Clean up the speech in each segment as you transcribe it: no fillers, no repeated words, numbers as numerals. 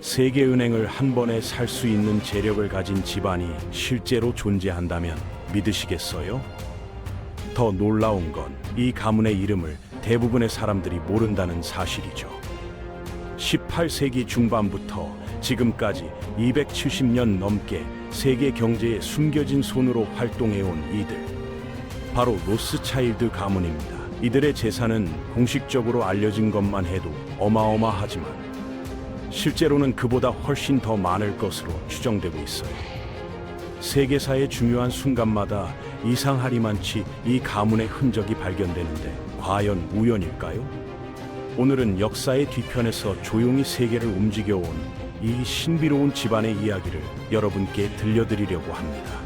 세계은행을 한 번에 살 수 있는 재력을 가진 집안이 실제로 존재한다면 믿으시겠어요? 더 놀라운 건 이 가문의 이름을 대부분의 사람들이 모른다는 사실이죠. 18세기 중반부터 지금까지 270년 넘게 세계 경제에 숨겨진 손으로 활동해온 이들, 바로 로스차일드 가문입니다. 이들의 재산은 공식적으로 알려진 것만 해도 어마어마하지만 실제로는 그보다 훨씬 더 많을 것으로 추정되고 있어요. 세계사의 중요한 순간마다 이상하리만치 이 가문의 흔적이 발견되는데 과연 우연일까요? 오늘은 역사의 뒤편에서 조용히 세계를 움직여온 이 신비로운 집안의 이야기를 여러분께 들려드리려고 합니다.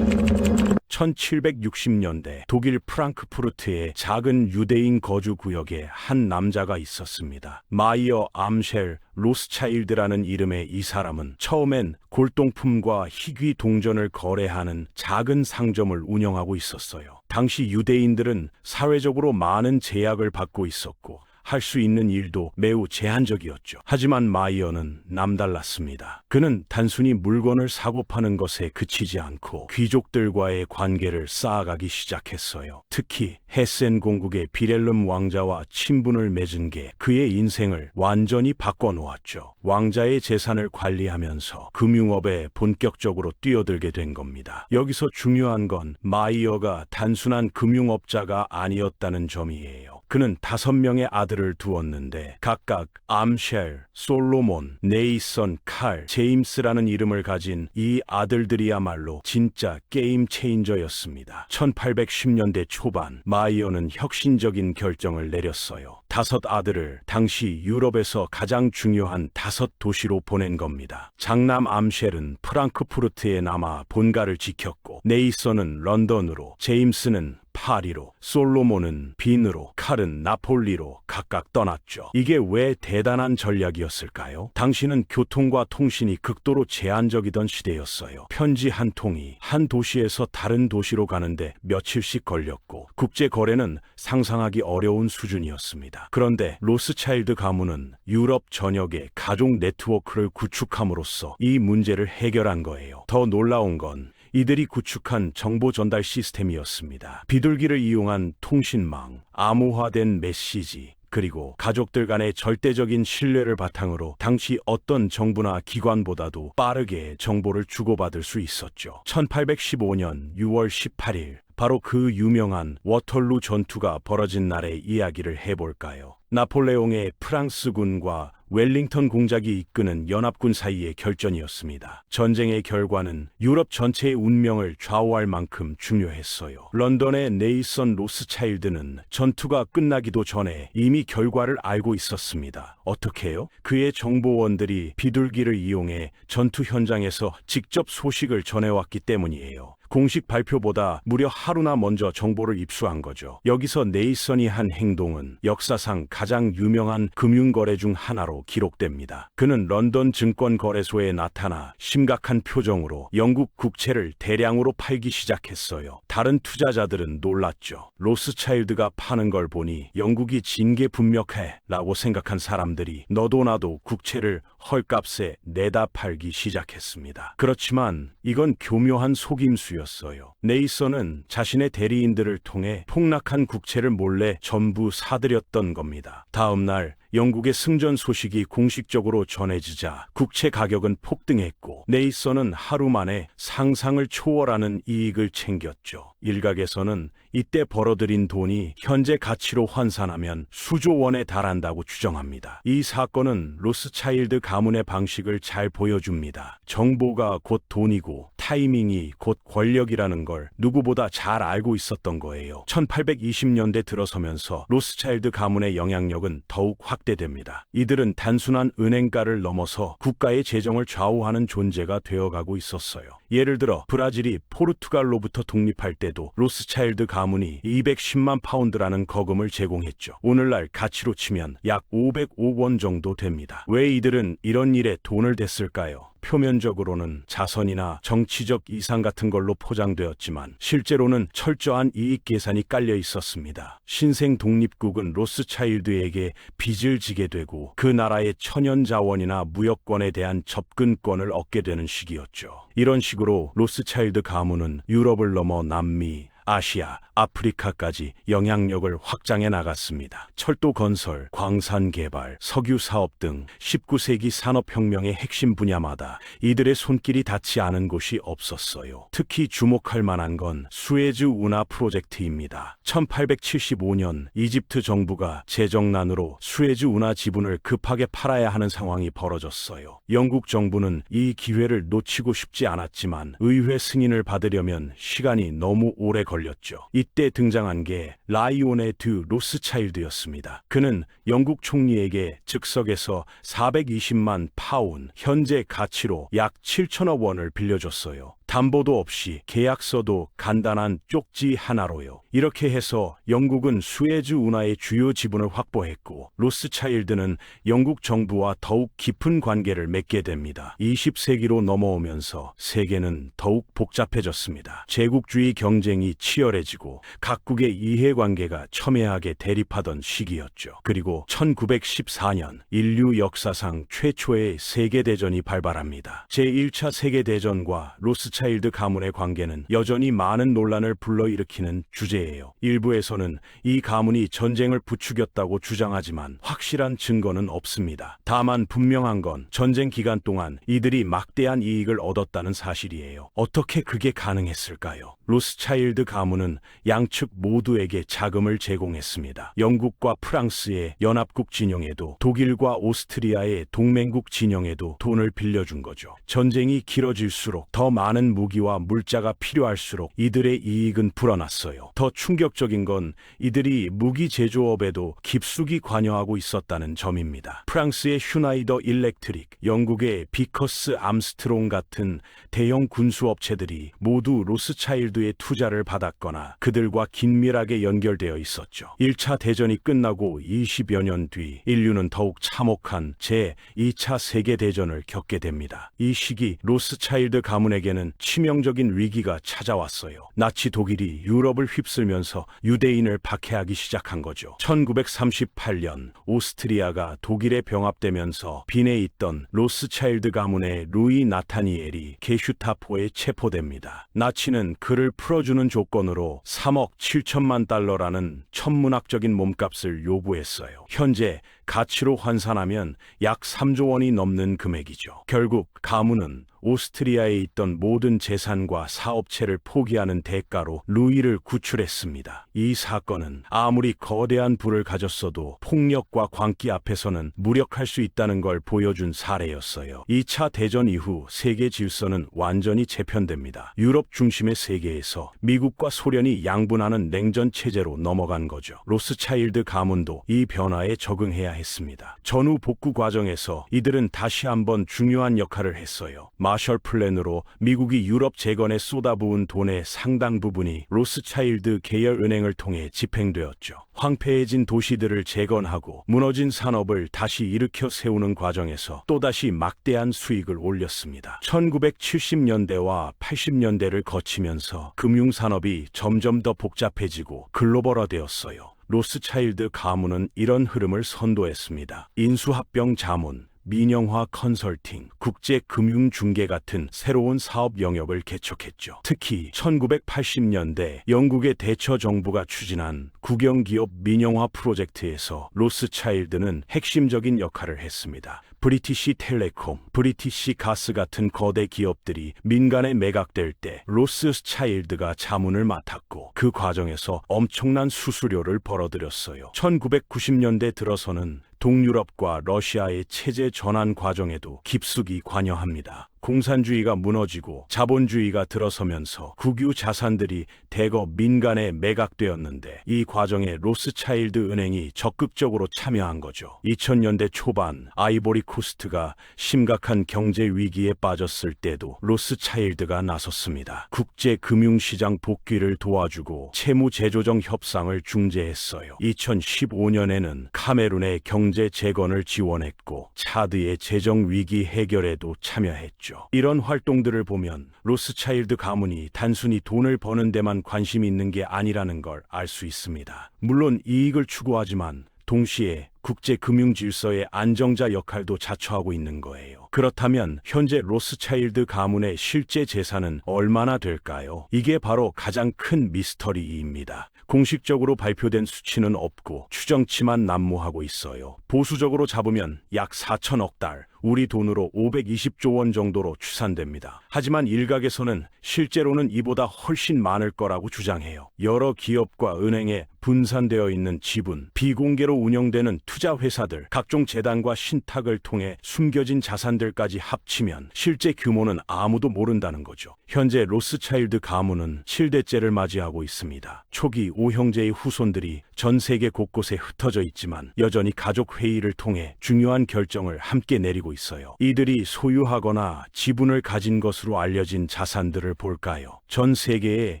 1760년대 독일 프랑크푸르트의 작은 유대인 거주 구역에 한 남자가 있었습니다. 마이어 암쉘 로스차일드라는 이름의 이 사람은 처음엔 골동품과 희귀 동전을 거래하는 작은 상점을 운영하고 있었어요. 당시 유대인들은 사회적으로 많은 제약을 받고 있었고 할 수 있는 일도 매우 제한적이었죠. 하지만 마이어는 남달랐습니다. 그는 단순히 물건을 사고 파는 것에 그치지 않고 귀족들과의 관계를 쌓아가기 시작했어요. 특히 헤센 공국의 비렐름 왕자와 친분을 맺은 게 그의 인생을 완전히 바꿔놓았죠. 왕자의 재산을 관리하면서 금융업에 본격적으로 뛰어들게 된 겁니다. 여기서 중요한 건 마이어가 단순한 금융업자가 아니었다는 점이에요. 그는 5명의 아들을 두었는데 각각 암쉘, 솔로몬, 네이선, 칼, 제임스라는 이름을 가진 이 아들들이야말로 진짜 게임 체인저였습니다. 1810년대 초반 마이어는 혁신적인 결정을 내렸어요. 5 아들을 당시 유럽에서 가장 중요한 5 도시로 보낸 겁니다. 장남 암쉘은 프랑크푸르트에 남아 본가를 지켰고, 네이선은 런던으로, 제임스는 파리로, 솔로몬은 빈으로, 칼은 나폴리로 각각 떠났죠. 이게 왜 대단한 전략이었을까요? 당시는 교통과 통신이 극도로 제한적이던 시대였어요. 편지 한 통이 한 도시에서 다른 도시로 가는데 며칠씩 걸렸고, 국제 거래는 상상하기 어려운 수준이었습니다. 그런데 로스차일드 가문은 유럽 전역에 가족 네트워크를 구축함으로써 이 문제를 해결한 거예요. 더 놀라운 건 이들이 구축한 정보 전달 시스템이었습니다. 비둘기를 이용한 통신망, 암호화된 메시지, 그리고 가족들 간의 절대적인 신뢰를 바탕으로 당시 어떤 정부나 기관보다도 빠르게 정보를 주고받을 수 있었죠. 1815년 6월 18일, 바로 그 유명한 워털루 전투가 벌어진 날의 이야기를 해볼까요? 나폴레옹의 프랑스군과 웰링턴 공작이 이끄는 연합군 사이의 결전이었습니다. 전쟁의 결과는 유럽 전체의 운명을 좌우할 만큼 중요했어요. 런던의 네이선 로스차일드는 전투가 끝나기도 전에 이미 결과를 알고 있었습니다. 어떻게요? 그의 정보원들이 비둘기를 이용해 전투 현장에서 직접 소식을 전해왔기 때문이에요. 공식 발표보다 무려 하루나 먼저 정보를 입수한 거죠. 여기서 네이선이 한 행동은 역사상 가장 유명한 금융거래 중 하나로 기록됩니다. 그는 런던 증권거래소에 나타나 심각한 표정으로 영국 국채를 대량으로 팔기 시작했어요. 다른 투자자들은 놀랐죠. 로스차일드가 파는 걸 보니 영국이 징계분명해 라고 생각한 사람들이 너도 나도 국채를 헐값에 내다 팔기 시작했습니다. 그렇지만 이건 교묘한 속임수였어요. 네이선은 자신의 대리인들을 통해 폭락한 국채를 몰래 전부 사들였던 겁니다. 다음 날 영국의 승전 소식이 공식적으로 전해지자 국채 가격은 폭등했고, 네이선은 하루 만에 상상을 초월하는 이익을 챙겼죠. 일각에서는 이때 벌어들인 돈이 현재 가치로 환산하면 수조 원에 달한다고 추정합니다. 이 사건은 로스차일드 가문의 방식을 잘 보여줍니다. 정보가 곧 돈이고 타이밍이 곧 권력이라는 걸 누구보다 잘 알고 있었던 거예요. 1820년대 들어서면서 로스차일드 가문의 영향력은 더욱 확대됩니다. 이들은 단순한 은행가를 넘어서 국가의 재정을 좌우하는 존재가 되어가고 있었어요. 예를 들어 브라질이 포르투갈로부터 독립할 때도 로스차일드 가문이 210만 파운드라는 거금을 제공했죠. 오늘날 가치로 치면 약 505억 원 정도 됩니다. 왜 이들은 이런 일에 돈을 댔을까요? 표면적으로는 자선이나 정치적 이상 같은 걸로 포장되었지만 실제로는 철저한 이익 계산이 깔려 있었습니다. 신생 독립국은 로스차일드에게 빚을 지게 되고 그 나라의 천연 자원이나 무역권에 대한 접근권을 얻게 되는 시기였죠. 이런 식으로 로스차일드 가문은 유럽을 넘어 남미, 아시아, 아프리카까지 영향력을 확장해 나갔습니다. 철도 건설, 광산 개발, 석유 사업 등 19세기 산업혁명의 핵심 분야마다 이들의 손길이 닿지 않은 곳이 없었어요. 특히 주목할 만한 건 수에즈 운하 프로젝트입니다. 1875년 이집트 정부가 재정난으로 수에즈 운하 지분을 급하게 팔아야 하는 상황이 벌어졌어요. 영국 정부는 이 기회를 놓치고 싶지 않았지만 의회 승인을 받으려면 시간이 너무 오래 걸렸죠. 이때 등장한 게 라이오네 드 로스차일드였습니다. 그는 영국 총리에게 즉석에서 420만 파운, 현재 가치로 약 7천억 원을 빌려줬어요. 담보도 없이 계약서도 간단한 쪽지 하나로요. 이렇게 해서 영국은 수에즈 운하의 주요 지분을 확보했고 로스차일드는 영국 정부와 더욱 깊은 관계를 맺게 됩니다. 20세기로 넘어오면서 세계는 더욱 복잡해졌습니다. 제국주의 경쟁이 치열해지고 각국의 이해관계가 첨예하게 대립하던 시기였죠. 그리고 1914년 인류 역사상 최초의 세계대전이 발발합니다. 제1차 세계대전과 로스차일드 가문의 관계는 여전히 많은 논란을 불러일으키는 주제예요. 일부에서는 이 가문이 전쟁을 부추겼다고 주장하지만 확실한 증거는 없습니다. 다만 분명한 건 전쟁 기간 동안 이들이 막대한 이익을 얻었다는 사실이에요. 어떻게 그게 가능했을까요? 로스차일드 가문은 양측 모두에게 자금을 제공했습니다. 영국과 프랑스의 연합국 진영에도 독일과 오스트리아의 동맹국 진영에도 돈을 빌려준 거죠. 전쟁이 길어질수록 더 많은 무기와 물자가 필요할수록 이들의 이익은 불어났어요. 더 충격적인 건 이들이 무기 제조업에도 깊숙이 관여하고 있었다는 점입니다. 프랑스의 슈나이더 일렉트릭, 영국의 비커스 암스트롱 같은 대형 군수업체들이 모두 로스차일드의 투자를 받았거나 그들과 긴밀하게 연결되어 있었죠. 1차 대전이 끝나고 20여 년 뒤 인류는 더욱 참혹한 제2차 세계대전을 겪게 됩니다. 이 시기 로스차일드 가문에게는 치명적인 위기가 찾아왔어요. 나치 독일이 유럽을 휩쓸면서 유대인을 박해하기 시작한 거죠. 1938년 오스트리아가 독일에 병합되면서 빈에 있던 로스차일드 가문의 루이 나타니엘이 게슈타포에 체포됩니다. 나치는 그를 풀어주는 조건으로 3억 7천만 달러라는 천문학적인 몸값을 요구했어요. 현재 가치로 환산하면 약 3조 원이 넘는 금액이죠. 결국 가문은 오스트리아에 있던 모든 재산과 사업체를 포기하는 대가로 루이를 구출했습니다. 이 사건은 아무리 거대한 부를 가졌어도 폭력과 광기 앞에서는 무력할 수 있다는 걸 보여준 사례였어요. 2차 대전 이후 세계 질서는 완전히 재편됩니다. 유럽 중심의 세계에서 미국과 소련이 양분하는 냉전 체제로 넘어간 거죠. 로스차일드 가문도 이 변화에 적응해야 했습니다. 전후 복구 과정에서 이들은 다시 한번 중요한 역할을 했어요. 마셜 플랜으로 미국이 유럽 재건에 쏟아부은 돈의 상당 부분이 로스차일드 계열 은행을 통해 집행되었죠. 황폐해진 도시들을 재건하고 무너진 산업을 다시 일으켜 세우는 과정에서 또다시 막대한 수익을 올렸습니다. 1970년대와 80년대를 거치면서 금융산업이 점점 더 복잡해지고 글로벌화되었어요. 로스차일드 가문은 이런 흐름을 선도했습니다. 인수합병 자문, 민영화 컨설팅, 국제금융중개 같은 새로운 사업 영역을 개척했죠. 특히 1980년대 영국의 대처 정부가 추진한 국영기업 민영화 프로젝트에서 로스차일드는 핵심적인 역할을 했습니다. 브리티시 텔레콤, 브리티시 가스 같은 거대 기업들이 민간에 매각될 때 로스차일드가 자문을 맡았고 그 과정에서 엄청난 수수료를 벌어들였어요. 1990년대 들어서는 동유럽과 러시아의 체제 전환 과정에도 깊숙이 관여합니다. 공산주의가 무너지고 자본주의가 들어서면서 국유 자산들이 대거 민간에 매각되었는데 이 과정에 로스차일드 은행이 적극적으로 참여한 거죠. 2000년대 초반 아이보리 코스트가 심각한 경제 위기에 빠졌을 때도 로스차일드가 나섰습니다. 국제 금융시장 복귀를 도와주고 채무 재조정 협상을 중재했어요. 2015년에는 카메룬의 경제 재건을 지원했고 차드의 재정 위기 해결에도 참여했죠. 거죠. 이런 활동들을 보면 로스차일드 가문이 단순히 돈을 버는 데만 관심이 있는 게 아니라는 걸 알 수 있습니다. 물론 이익을 추구하지만 동시에 국제 금융 질서의 안정자 역할도 자처하고 있는 거예요. 그렇다면 현재 로스차일드 가문의 실제 재산은 얼마나 될까요? 이게 바로 가장 큰 미스터리입니다. 공식적으로 발표된 수치는 없고 추정치만 난무하고 있어요. 보수적으로 잡으면 약 4천억 달, 우리 돈으로 520조 원 정도로 추산됩니다. 하지만 일각에서는 실제로는 이보다 훨씬 많을 거라고 주장해요. 여러 기업과 은행에 분산되어 있는 지분, 비공개로 운영되는 투자 회사들, 각종 재단과 신탁을 통해 숨겨진 자산들까지 합치면 실제 규모는 아무도 모른다는 거죠. 현재 로스차일드 가문은 7대째를 맞이하고 있습니다. 초기 5형제의 후손들이 전 세계 곳곳에 흩어져 있지만 여전히 가족 회의를 통해 중요한 결정을 함께 내리고 있어요. 이들이 소유하거나 지분을 가진 것으로 알려진 자산들을 볼까요? 전 세계에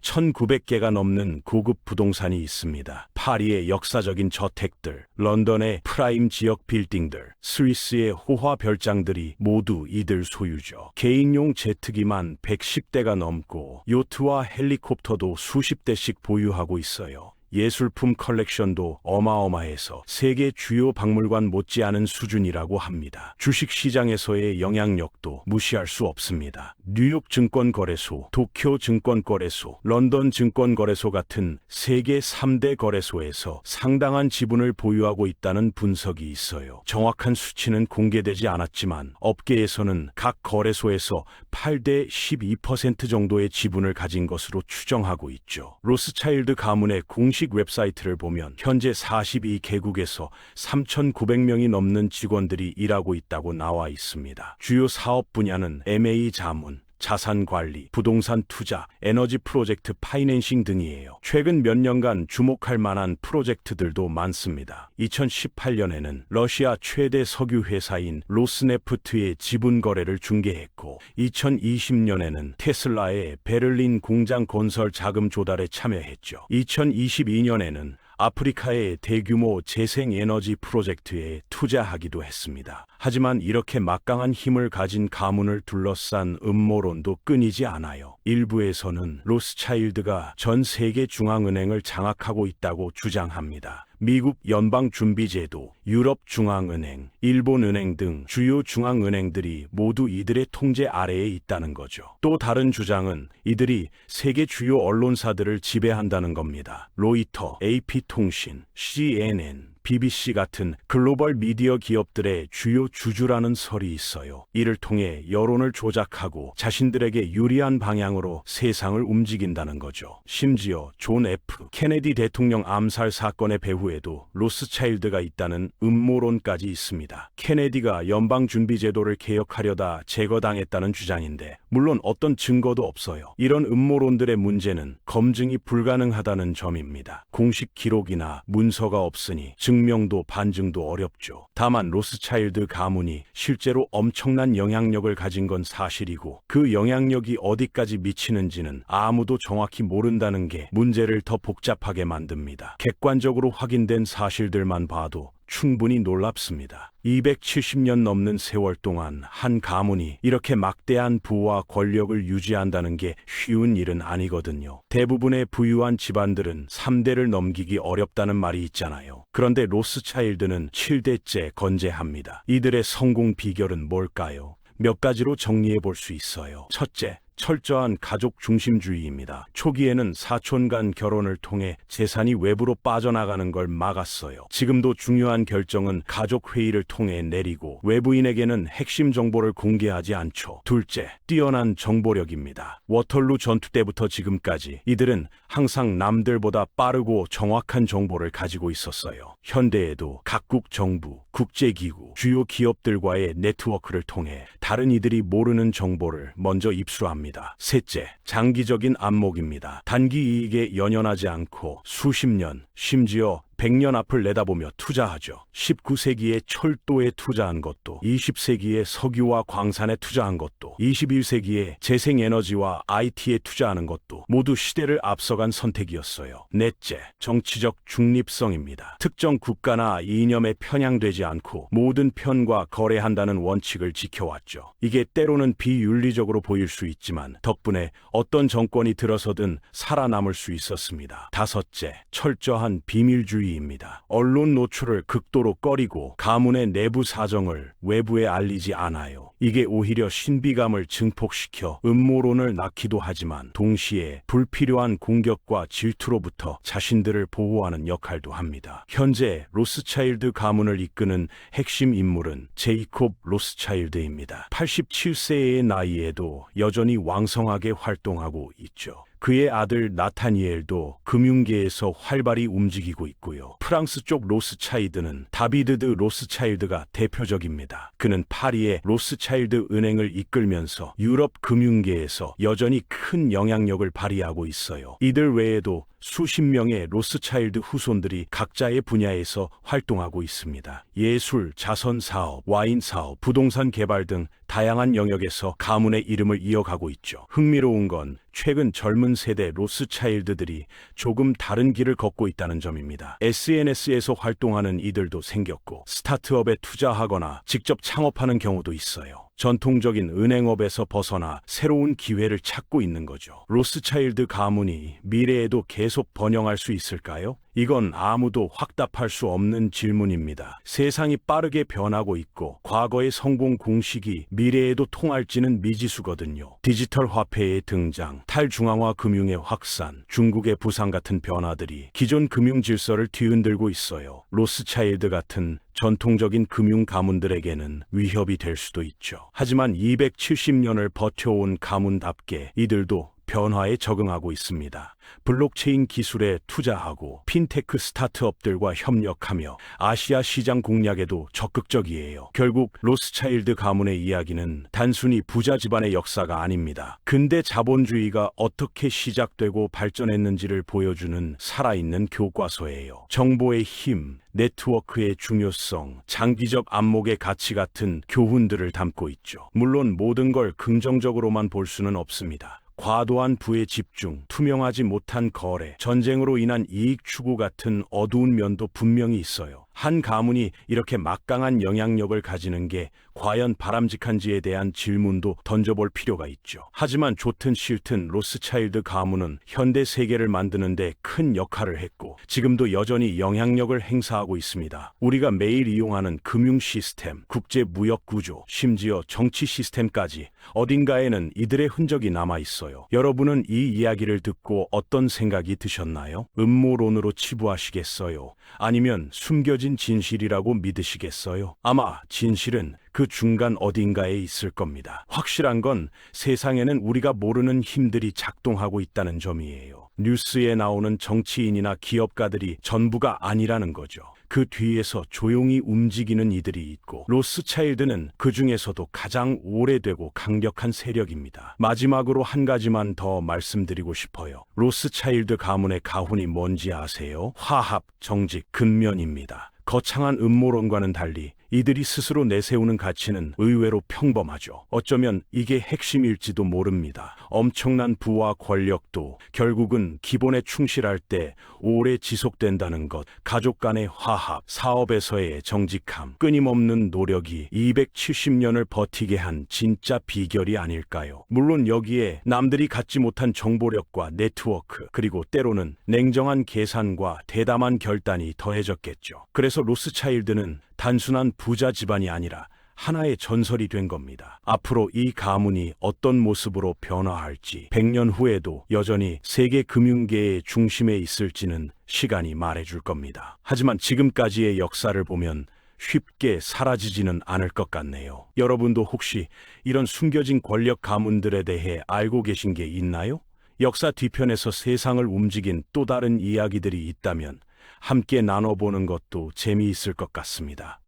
1900개가 넘는 고급 부동산이 있습니다. 파리의 역사적인 저택들, 런던의 프라임 지역 빌딩들, 스위스의 호화 별장들이 모두 이들 소유죠. 개인용 제트기만 110대가 넘고 요트와 헬리콥터도 수십 대씩 보유하고 있어요. 예술품 컬렉션도 어마어마해서 세계 주요 박물관 못지않은 수준이라고 합니다. 주식시장에서의 영향력도 무시할 수 없습니다. 뉴욕 증권거래소, 도쿄 증권거래소, 런던 증권거래소 같은 세계 3대 거래소에서 상당한 지분을 보유하고 있다는 분석이 있어요. 정확한 수치는 공개되지 않았지만 업계에서는 각 거래소에서 8대 12% 정도의 지분을 가진 것으로 추정하고 있죠. 로스차일드 가문의 공식 웹사이트를 보면 현재 42개국에서 3,900명이 넘는 직원들이 일하고 있다고 나와 있습니다. 주요 사업 분야는 M&A 자문, 자산 관리, 부동산 투자, 에너지 프로젝트 파이낸싱 등이에요. 최근 몇 년간 주목할 만한 프로젝트들도 많습니다. 2018년에는 러시아 최대 석유 회사인 로스네프트의 지분 거래를 중개했고 2020년에는 테슬라의 베를린 공장 건설 자금 조달에 참여했죠. 2022년에는 아프리카의 대규모 재생에너지 프로젝트에 투자하기도 했습니다. 하지만 이렇게 막강한 힘을 가진 가문을 둘러싼 음모론도 끊이지 않아요. 일부에서는 로스차일드가 전 세계 중앙은행을 장악하고 있다고 주장합니다. 미국 연방준비제도, 유럽중앙은행, 일본은행 등 주요 중앙은행들이 모두 이들의 통제 아래에 있다는 거죠. 또 다른 주장은 이들이 세계 주요 언론사들을 지배한다는 겁니다. 로이터, AP통신, CNN, BBC 같은 글로벌 미디어 기업들의 주요 주주라는 설이 있어요. 이를 통해 여론을 조작하고 자신들에게 유리한 방향으로 세상을 움직인다는 거죠. 심지어 존 F. 케네디 대통령 암살 사건의 배후에도 로스차일드가 있다는 음모론까지 있습니다. 케네디가 연방준비제도를 개혁하려다 제거당했다는 주장인데 물론 어떤 증거도 없어요. 이런 음모론들의 문제는 검증이 불가능하다는 점입니다. 공식 기록이나 문서가 없으니 증명도 반증도 어렵죠. 다만 로스차일드 가문이 실제로 엄청난 영향력을 가진 건 사실이고 그 영향력이 어디까지 미치는지는 아무도 정확히 모른다는 게 문제를 더 복잡하게 만듭니다. 객관적으로 확인된 사실들만 봐도 충분히 놀랍습니다. 270년 넘는 세월 동안 한 가문이 이렇게 막대한 부와 권력을 유지한다는 게 쉬운 일은 아니거든요. 대부분의 부유한 집안들은 3대를 넘기기 어렵다는 말이 있잖아요. 그런데 로스차일드는 7대째 건재합니다. 이들의 성공 비결은 뭘까요? 몇 가지로 정리해 볼 수 있어요. 첫째, 철저한 가족 중심주의입니다. 초기에는 사촌 간 결혼을 통해 재산이 외부로 빠져나가는 걸 막았어요. 지금도 중요한 결정은 가족 회의를 통해 내리고 외부인에게는 핵심 정보를 공개하지 않죠. 둘째, 뛰어난 정보력입니다. 워털루 전투 때부터 지금까지 이들은 항상 남들보다 빠르고 정확한 정보를 가지고 있었어요. 현대에도 각국 정부, 국제기구, 주요 기업들과의 네트워크를 통해 다른 이들이 모르는 정보를 먼저 입수합니다. 셋째, 장기적인 안목입니다. 단기 이익에 연연하지 않고 수십 년, 심지어 100년 앞을 내다보며 투자하죠. 19세기에 철도에 투자한 것도, 20세기에 석유와 광산에 투자한 것도, 21세기에 재생에너지와 IT에 투자하는 것도 모두 시대를 앞서간 선택이었어요. 넷째, 정치적 중립성입니다. 특정 국가나 이념에 편향되지 않고 모든 편과 거래한다는 원칙을 지켜왔죠. 이게 때로는 비윤리적으로 보일 수 있지만 덕분에 어떤 정권이 들어서든 살아남을 수 있었습니다. 다섯째, 철저한 비밀주의입니다. 언론 노출을 극도로 꺼리고 가문의 내부 사정을 외부에 알리지 않아요. 이게 오히려 신비감을 증폭시켜 음모론을 낳기도 하지만 동시에 불필요한 공격과 질투로부터 자신들을 보호하는 역할도 합니다. 현재 로스차일드 가문을 이끄는 핵심 인물은 제이콥 로스차일드입니다. 87세의 나이에도 여전히 왕성하게 활동하고 있죠. 그의 아들 나타니엘도 금융계에서 활발히 움직이고 있고요. 프랑스 쪽 로스차일드는 다비드 로스차일드가 대표적입니다. 그는 파리의 로스차일드 은행을 이끌면서 유럽 금융계에서 여전히 큰 영향력을 발휘하고 있어요. 이들 외에도 수십 명의 로스차일드 후손들이 각자의 분야에서 활동하고 있습니다. 예술, 자선 사업, 와인 사업, 부동산 개발 등 다양한 영역에서 가문의 이름을 이어가고 있죠. 흥미로운 건 최근 젊은 세대 로스차일드들이 조금 다른 길을 걷고 있다는 점입니다. SNS에서 활동하는 이들도 생겼고 스타트업에 투자하거나 직접 창업하는 경우도 있어요. 전통적인 은행업에서 벗어나 새로운 기회를 찾고 있는 거죠. 로스차일드 가문이 미래에도 계속 번영할 수 있을까요? 이건 아무도 확답할 수 없는 질문입니다. 세상이 빠르게 변하고 있고 과거의 성공 공식이 미래에도 통할지는 미지수거든요. 디지털 화폐의 등장, 탈중앙화 금융의 확산, 중국의 부상 같은 변화들이 기존 금융 질서를 뒤흔들고 있어요. 로스차일드 같은 전통적인 금융 가문들에게는 위협이 될 수도 있죠. 하지만 270년을 버텨온 가문답게 이들도 변화에 적응하고 있습니다. 블록체인 기술에 투자하고 핀테크 스타트업들과 협력하며 아시아 시장 공략에도 적극적이에요. 결국 로스차일드 가문의 이야기는 단순히 부자 집안의 역사가 아닙니다. 근대 자본주의가 어떻게 시작되고 발전했는지를 보여주는 살아있는 교과서예요. 정보의 힘, 네트워크의 중요성, 장기적 안목의 가치 같은 교훈들을 담고 있죠. 물론 모든 걸 긍정적으로만 볼 수는 없습니다. 과도한 부의 집중, 투명하지 못한 거래, 전쟁으로 인한 이익 추구 같은 어두운 면도 분명히 있어요. 한 가문이 이렇게 막강한 영향력을 가지는 게 과연 바람직한지에 대한 질문도 던져볼 필요가 있죠. 하지만 좋든 싫든 로스차일드 가문은 현대 세계를 만드는 데 큰 역할을 했고 지금도 여전히 영향력을 행사하고 있습니다. 우리가 매일 이용하는 금융 시스템, 국제 무역 구조, 심지어 정치 시스템까지 어딘가에는 이들의 흔적이 남아 있어요. 여러분은 이 이야기를 듣고 어떤 생각이 드셨나요? 음모론으로 치부하시겠어요? 아니면 숨겨진 진실이라고 믿으시겠어요? 아마 진실은 그 중간 어딘가에 있을 겁니다. 확실한 건 세상에는 우리가 모르는 힘들이 작동하고 있다는 점이에요. 뉴스에 나오는 정치인이나 기업가들이 전부가 아니라는 거죠. 그 뒤에서 조용히 움직이는 이들이 있고 로스차일드는 그 중에서도 가장 오래되고 강력한 세력입니다. 마지막으로 한 가지만 더 말씀드리고 싶어요. 로스차일드 가문의 가훈이 뭔지 아세요? 화합, 정직, 근면입니다. 거창한 음모론과는 달리 이들이 스스로 내세우는 가치는 의외로 평범하죠. 어쩌면 이게 핵심일지도 모릅니다. 엄청난 부와 권력도 결국은 기본에 충실할 때 오래 지속된다는 것, 가족 간의 화합, 사업에서의 정직함, 끊임없는 노력이 270년을 버티게 한 진짜 비결이 아닐까요? 물론 여기에 남들이 갖지 못한 정보력과 네트워크, 그리고 때로는 냉정한 계산과 대담한 결단이 더해졌겠죠. 그래서 로스차일드는 단순한 부자 집안이 아니라 하나의 전설이 된 겁니다. 앞으로 이 가문이 어떤 모습으로 변화할지, 100년 후에도 여전히 세계 금융계의 중심에 있을지는 시간이 말해줄 겁니다. 하지만 지금까지의 역사를 보면 쉽게 사라지지는 않을 것 같네요. 여러분도 혹시 이런 숨겨진 권력 가문들에 대해 알고 계신 게 있나요? 역사 뒤편에서 세상을 움직인 또 다른 이야기들이 있다면 함께 나눠보는 것도 재미있을 것 같습니다.